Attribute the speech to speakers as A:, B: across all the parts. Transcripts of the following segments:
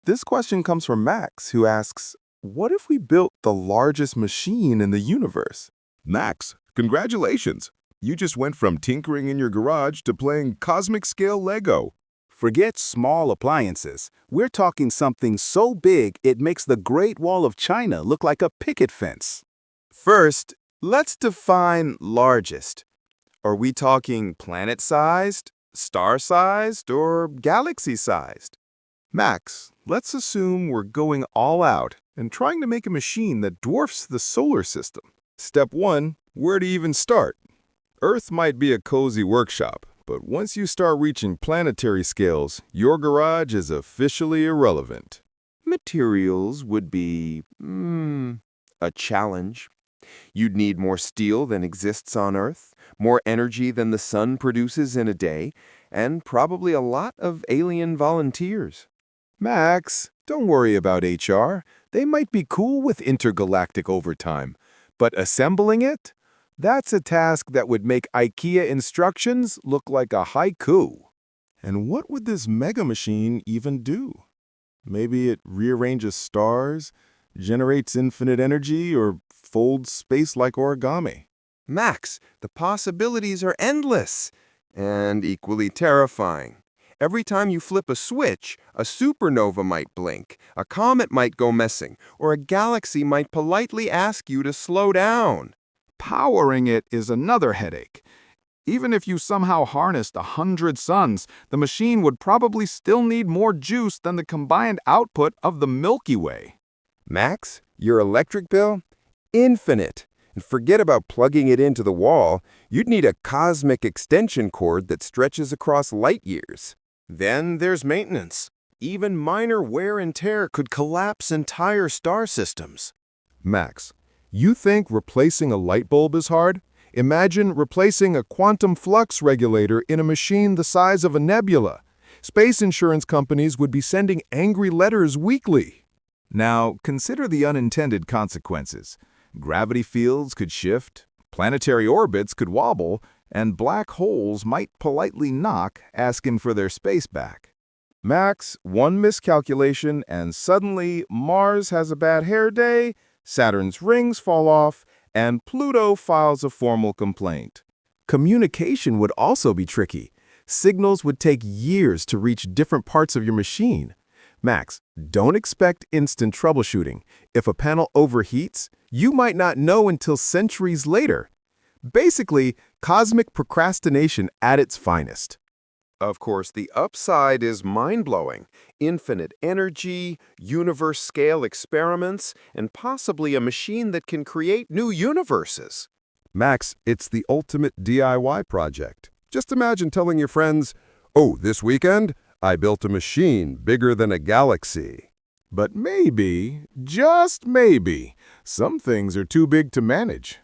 A: This question comes from Max, who asks, what if we built the largest machine in the universe?
B: Max, congratulations! You just went from tinkering in your garage to playing cosmic scale Lego.
C: Forget small appliances. We're talking something so big it makes the Great Wall of China look like a picket fence.
A: First, let's define largest. Are we talking planet-sized, star-sized, or galaxy-sized? Max, let's assume we're going all out and trying to make a machine that dwarfs the solar system. Step 1, where to even start? Earth might be a cozy workshop, but once you start reaching planetary scales, your garage is officially irrelevant.
D: Materials would be, a challenge. You'd need more steel than exists on Earth, more energy than the sun produces in a day, and probably a lot of alien volunteers.
A: Max, don't worry about HR. They might be cool with intergalactic overtime, but assembling it? That's a task that would make IKEA instructions look like a haiku. And what would this mega machine even do? Maybe it rearranges stars, generates infinite energy, or folds space like origami.
D: Max, the possibilities are endless and equally terrifying. Every time you flip a switch, a supernova might blink, a comet might go missing, or a galaxy might politely ask you to slow down.
C: Powering it is another headache. Even if you somehow harnessed 100 suns, the machine would probably still need more juice than the combined output of the Milky Way.
D: Max, your electric bill? Infinite. And forget about plugging it into the wall. You'd need a cosmic extension cord that stretches across light years.
A: Then there's maintenance. Even minor wear and tear could collapse entire star systems.
B: Max, you think replacing a light bulb is hard? Imagine replacing a quantum flux regulator in a machine the size of a nebula. Space insurance companies would be sending angry letters weekly.
C: Now, consider the unintended consequences. Gravity fields could shift, planetary orbits could wobble, and black holes might politely knock, asking for their space back.
A: Max, one miscalculation and suddenly Mars has a bad hair day, Saturn's rings fall off, and Pluto files a formal complaint.
C: Communication would also be tricky. Signals would take years to reach different parts of your machine. Max, don't expect instant troubleshooting. If a panel overheats, you might not know until centuries later. Basically, cosmic procrastination at its finest.
D: Of course, the upside is mind-blowing. Infinite energy, universe-scale experiments, and possibly a machine that can create new universes.
B: Max, it's the ultimate DIY project. Just imagine telling your friends, "Oh, this weekend, I built a machine bigger than a galaxy."
C: But maybe, just maybe, some things are too big to manage.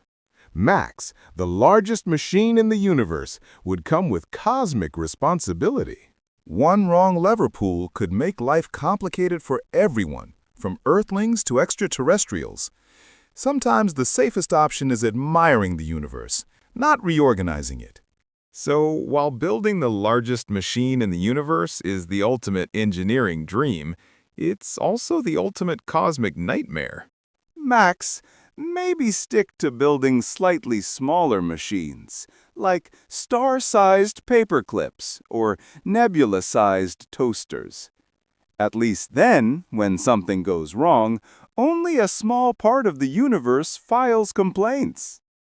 C: Max, the largest machine in the universe, would come with cosmic responsibility. One wrong lever pull could make life complicated for everyone, from Earthlings to extraterrestrials. Sometimes the safest option is admiring the universe, not reorganizing it.
A: So, while building the largest machine in the universe is the ultimate engineering dream, it's also the ultimate cosmic nightmare.
C: Max, maybe stick to building slightly smaller machines, like star-sized paper clips or nebula-sized toasters. At least then, when something goes wrong, only a small part of the universe files complaints.